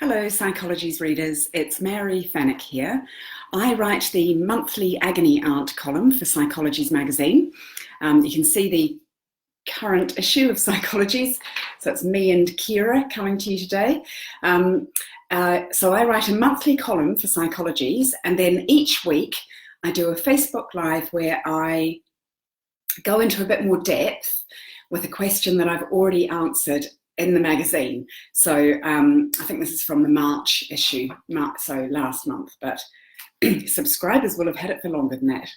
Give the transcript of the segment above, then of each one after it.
Hello, Psychology's readers. It's Mary Fenwick here. I write the monthly Agony Aunt column for Psychology's magazine. You can see the current issue of Psychology's. So it's me and Kira coming to you today. So I write a monthly column for Psychology's, and then each week I do a Facebook Live where I go into a bit more depth with a question that I've already answered in the magazine. So I think this is from the March issue, so last month, but subscribers will have had it for longer than that.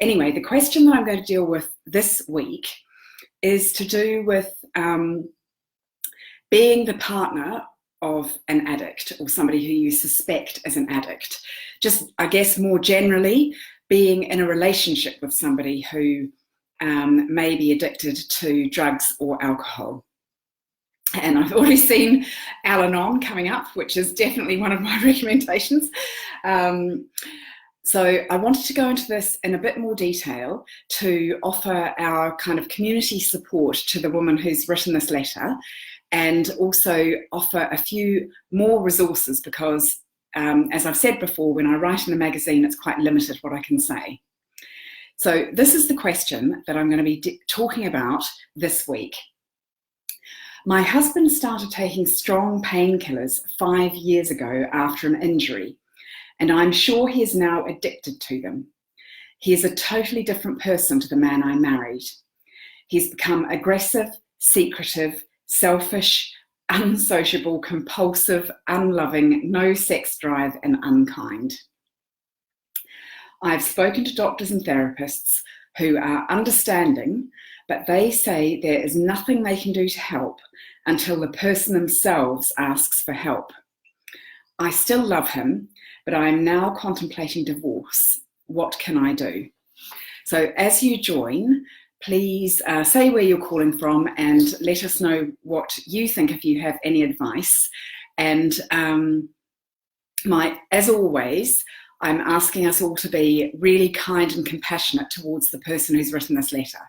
Anyway, the question that I'm going to deal with this week is to do with being the partner of an addict or somebody who you suspect is an addict. Just, I guess, more generally, being in a relationship with somebody who may be addicted to drugs or alcohol. And I've already seen Al-Anon coming up, which is definitely one of my recommendations. So I wanted to go into this in a bit more detail to offer our kind of community support to the woman who's written this letter, and also offer a few more resources because, as I've said before, when I write in a magazine, it's quite limited what I can say. So this is the question that I'm going to be talking about this week. My husband started taking strong painkillers 5 years ago after an injury, and I'm sure he is now addicted to them. He is a totally different person to the man I married. He's become aggressive, secretive, selfish, unsociable, compulsive, unloving, no sex drive, and unkind. I've spoken to doctors and therapists who are understanding, but they say there is nothing they can do to help until the person themselves asks for help. I still love him, but I am now contemplating divorce. What can I do? So as you join, please say where you're calling from and let us know what you think if you have any advice. And as always, I'm asking us all to be really kind and compassionate towards the person who's written this letter,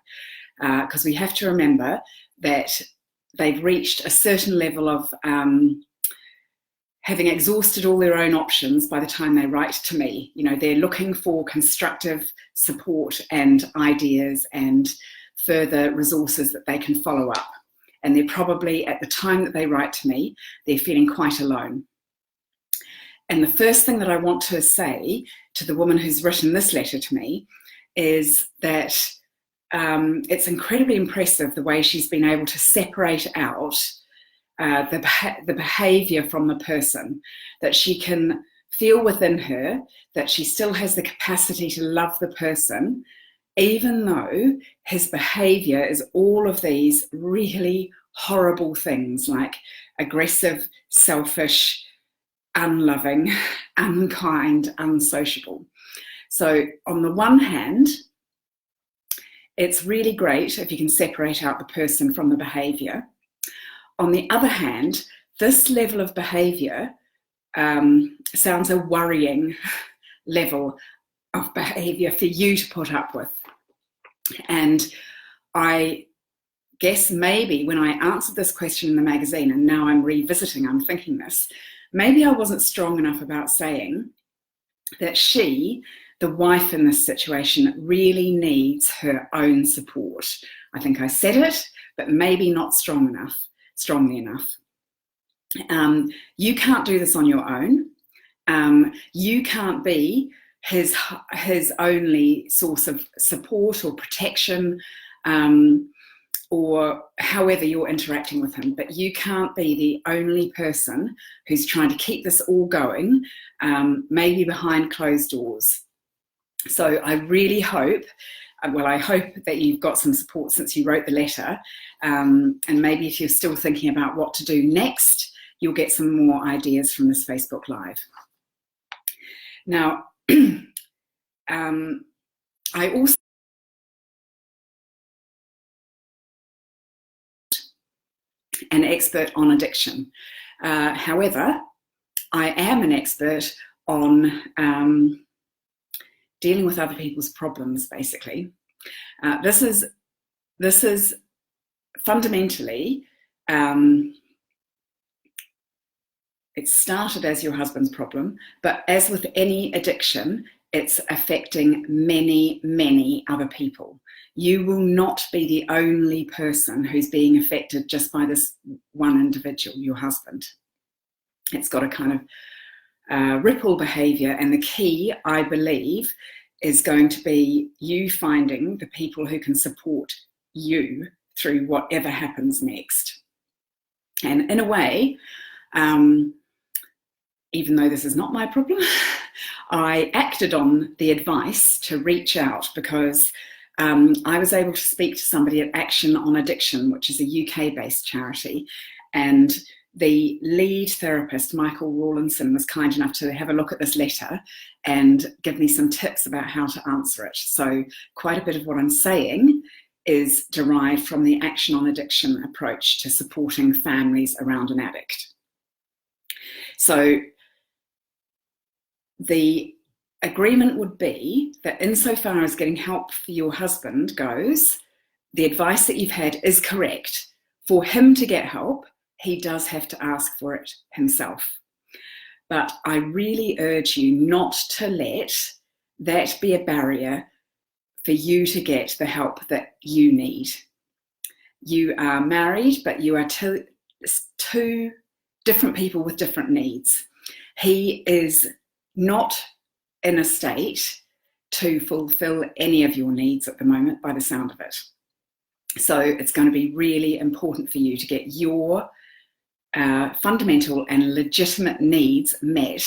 because we have to remember that they've reached a certain level of having exhausted all their own options by the time they write to me. You know, they're looking for constructive support and ideas and further resources that they can follow up. And they're probably, at the time that they write to me, they're feeling quite alone. And the first thing that I want to say to the woman who's written this letter to me is that it's incredibly impressive the way she's been able to separate out the behaviour from the person, that she can feel within her that she still has the capacity to love the person, even though his behaviour is all of these really horrible things like aggressive, selfish, unloving, unkind, unsociable. So on the one hand, it's really great if you can separate out the person from the behaviour. On the other hand, this level of behaviour sounds a worrying level of behaviour for you to put up with. And I guess maybe when I answered this question in the magazine, and now I'm thinking this, maybe I wasn't strong enough about saying that she, the wife in this situation, really needs her own support. I think I said it, but maybe not strongly enough. You can't do this on your own. You can't be his only source of support or protection, or however you're interacting with him, but you can't be the only person who's trying to keep this all going, maybe behind closed doors. So I really hope, I hope that you've got some support since you wrote the letter, and maybe if you're still thinking about what to do next, you'll get some more ideas from this Facebook Live. Now, I also an expert on addiction. However, I am an expert on dealing with other people's problems, basically. This is fundamentally it started as your husband's problem, but as with any addiction, it's affecting many, many other people. You will not be the only person who's being affected just by this one individual, your husband. It's got a kind of ripple behaviour, and the key, I believe, is going to be you finding the people who can support you through whatever happens next. And in a way, even though this is not my problem, I acted on the advice to reach out because I was able to speak to somebody at Action on Addiction, which is a UK-based charity, and the lead therapist, Michael Rawlinson, was kind enough to have a look at this letter and give me some tips about how to answer it. So quite a bit of what I'm saying is derived from the Action on Addiction approach to supporting families around an addict. So the agreement would be that insofar as getting help for your husband goes, the advice that you've had is correct. For him to get help, he does have to ask for it himself. But I really urge you not to let that be a barrier for you to get the help that you need. You are married, but you are two different people with different needs. He is not in a state to fulfill any of your needs at the moment, by the sound of it. So it's going to be really important for you to get your fundamental and legitimate needs met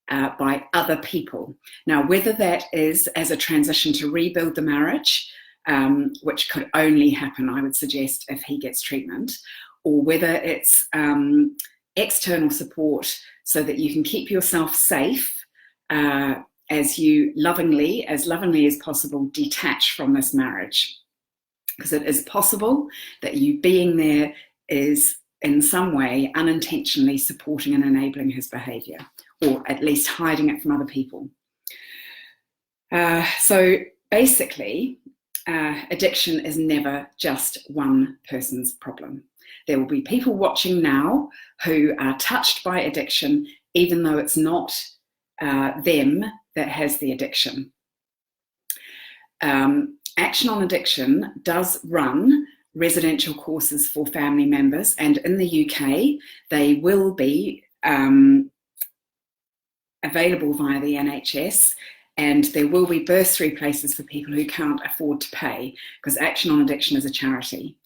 by other people. Now, whether that is as a transition to rebuild the marriage, which could only happen, I would suggest, if he gets treatment, or whether it's external support so that you can keep yourself safe as you lovingly as possible detach from this marriage. Because it is possible that you being there is in some way unintentionally supporting and enabling his behaviour, or at least hiding it from other people. So basically, addiction is never just one person's problem. There will be people watching now who are touched by addiction, even though it's not them that has the addiction. Action on Addiction does run residential courses for family members, and in the UK they will be available via the NHS, and there will be bursary places for people who can't afford to pay, because Action on Addiction is a charity.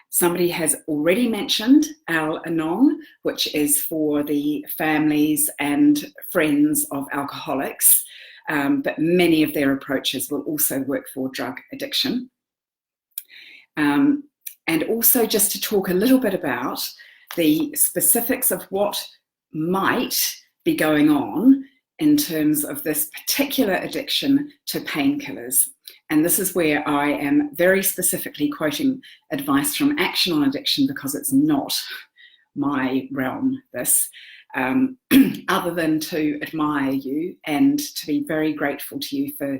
Somebody has already mentioned Al-Anon, which is for the families and friends of alcoholics, but many of their approaches will also work for drug addiction. And also just to talk a little bit about the specifics of what might be going on in terms of this particular addiction to painkillers. And this is where I am very specifically quoting advice from Action on Addiction, because it's not my realm, this, other than to admire you and to be very grateful to you for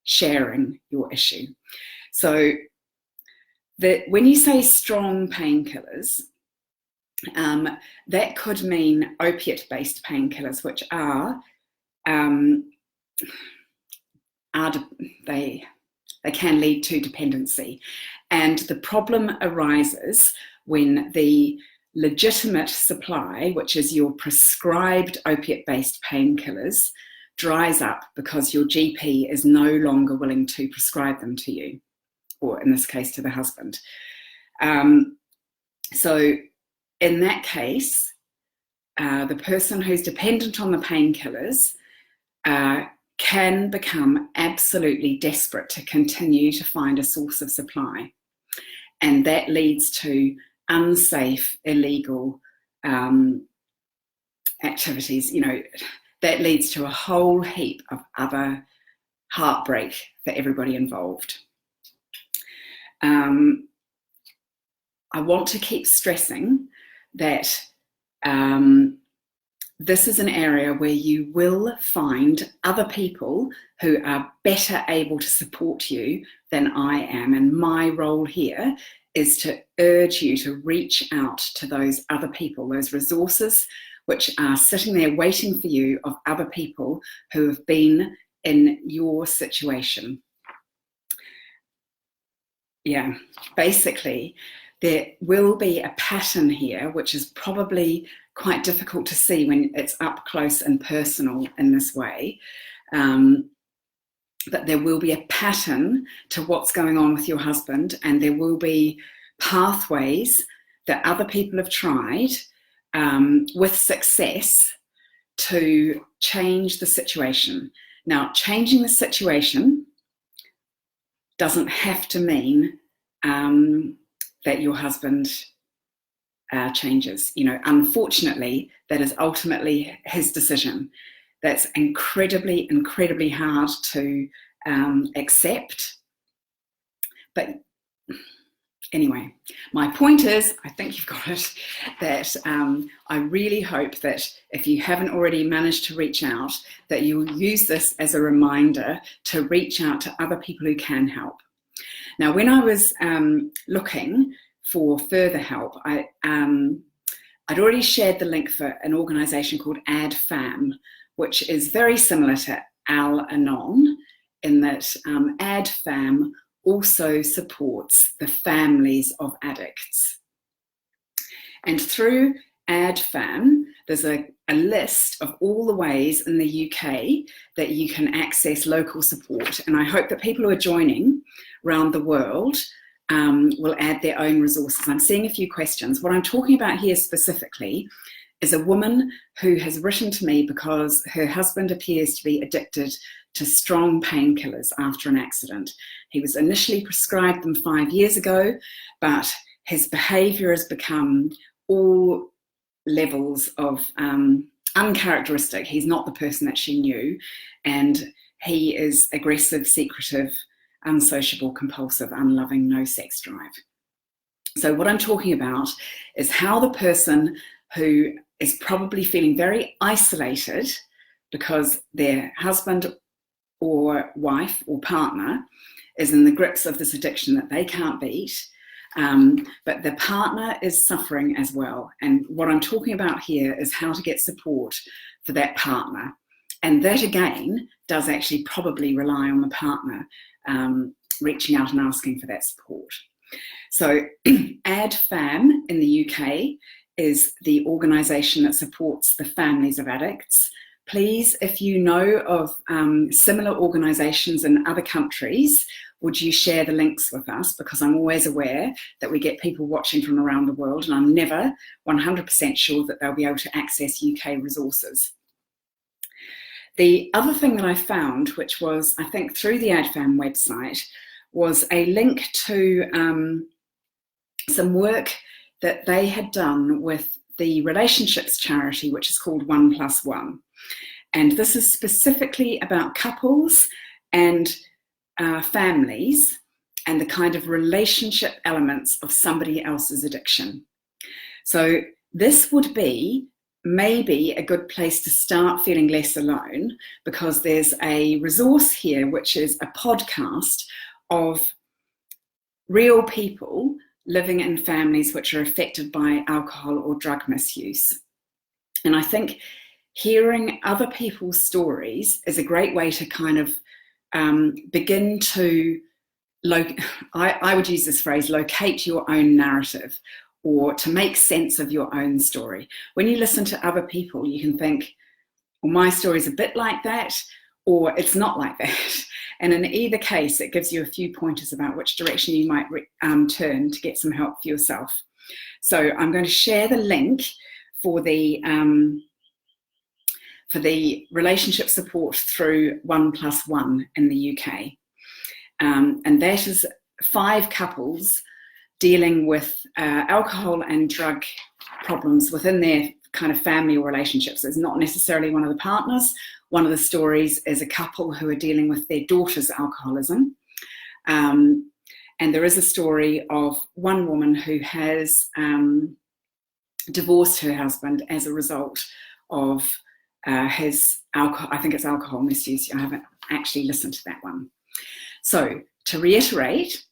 sharing your issue. So when you say strong painkillers, that could mean opiate-based painkillers, which they can lead to dependency. And the problem arises when the legitimate supply, which is your prescribed opiate-based painkillers, dries up because your GP is no longer willing to prescribe them to you, or in this case to the husband. So in that case, the person who's dependent on the painkillers can become absolutely desperate to continue to find a source of supply. And that leads to unsafe, illegal activities. That leads to a whole heap of other heartbreak for everybody involved. I want to keep stressing that this is an area where you will find other people who are better able to support you than I am. And my role here is to urge you to reach out to those other people, those resources which are sitting there waiting for you, of other people who have been in your situation. Yeah, basically, there will be a pattern here, which is probably quite difficult to see when it's up close and personal in this way. But there will be a pattern to what's going on with your husband, and there will be pathways that other people have tried with success to change the situation. Now, changing the situation doesn't have to mean that your husband changes. You know, unfortunately, that is ultimately his decision. That's incredibly, incredibly hard to accept. But anyway, my point is, I think you've got it, that I really hope that if you haven't already managed to reach out, that you'll use this as a reminder to reach out to other people who can help. Now, when I was looking for further help, I'd already shared the link for an organisation called AddFam, which is very similar to Al-Anon in that AddFam also supports the families of addicts. And through AddFam, there's a list of all the ways in the UK that you can access local support. And I hope that people who are joining around the world will add their own resources. I'm seeing a few questions. What I'm talking about here specifically is a woman who has written to me because her husband appears to be addicted to strong painkillers after an accident. He was initially prescribed them 5 years ago, but his behaviour has become all levels of uncharacteristic. He's not the person that she knew, and he is aggressive, secretive, unsociable, compulsive, unloving, no sex drive. So what I'm talking about is how the person who is probably feeling very isolated because their husband or wife or partner is in the grips of this addiction that they can't beat, but the partner is suffering as well. And what I'm talking about here is how to get support for that partner. And that again does actually probably rely on the partner reaching out and asking for that support. So AddFam in the UK is the organisation that supports the families of addicts. Please, if you know of similar organisations in other countries, would you share the links with us? Because I'm always aware that we get people watching from around the world, and I'm never 100% sure that they'll be able to access UK resources. The other thing that I found, which was, I think, through the AddFam website, was a link to some work that they had done with the relationships charity, which is called 1+1. And this is specifically about couples and families and the kind of relationship elements of somebody else's addiction. So this would be maybe a good place to start feeling less alone, because there's a resource here, which is a podcast of real people living in families which are affected by alcohol or drug misuse. And I think hearing other people's stories is a great way to kind of begin to, I would use this phrase, locate your own narrative, or to make sense of your own story. When you listen to other people, you can think, well, my story's a bit like that, or it's not like that. And in either case, it gives you a few pointers about which direction you might turn to get some help for yourself. So I'm going to share the link for the relationship support through 1+1 in the UK. And that is 5 couples dealing with alcohol and drug problems within their kind of family or relationships. It's not necessarily one of the partners. One of the stories is a couple who are dealing with their daughter's alcoholism. And there is a story of one woman who has divorced her husband as a result of his alcohol, I think it's alcohol misuse. I haven't actually listened to that one. So to reiterate,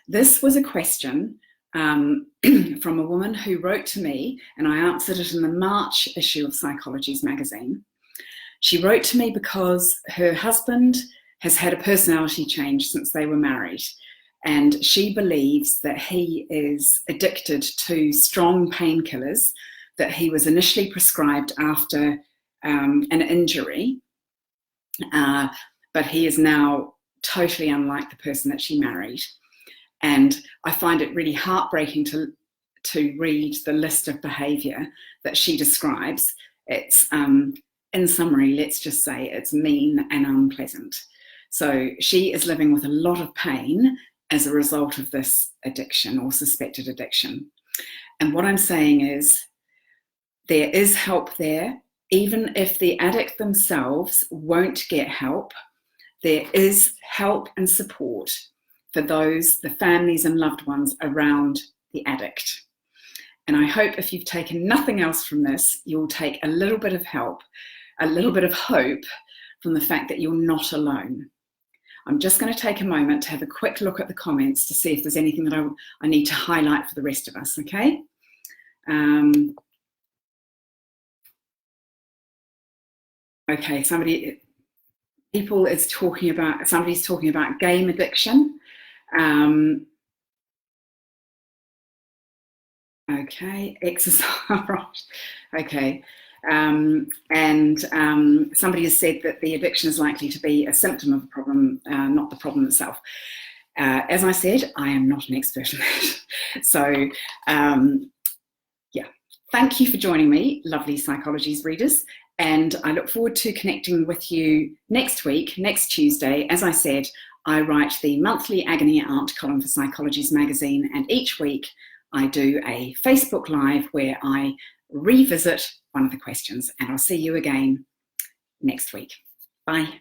this was a question from a woman who wrote to me, and I answered it in the March issue of Psychologies magazine. She wrote to me because her husband has had a personality change since they were married, and she believes that he is addicted to strong painkillers that he was initially prescribed after an injury, but he is now totally unlike the person that she married. And I find it really heartbreaking to read the list of behaviour that she describes. It's, in summary, let's just say it's mean and unpleasant. So she is living with a lot of pain as a result of this addiction or suspected addiction. And what I'm saying is there is help there. Even if the addict themselves won't get help, there is help and support for those, the families and loved ones around the addict. And I hope if you've taken nothing else from this, you'll take a little bit of help, a little bit of hope from the fact that you're not alone. I'm just going to take a moment to have a quick look at the comments to see if there's anything that I need to highlight for the rest of us, okay? Okay, somebody's talking about game addiction. Okay, exercise, right, okay. Somebody has said that the addiction is likely to be a symptom of the problem, not the problem itself. As I said, I am not an expert in that. So, yeah, thank you for joining me, lovely Psychologies readers. And I look forward to connecting with you next week, next Tuesday. As I said, I write the monthly Agony Aunt column for Psychologies magazine, and each week I do a Facebook Live where I revisit one of the questions, and I'll see you again next week. Bye.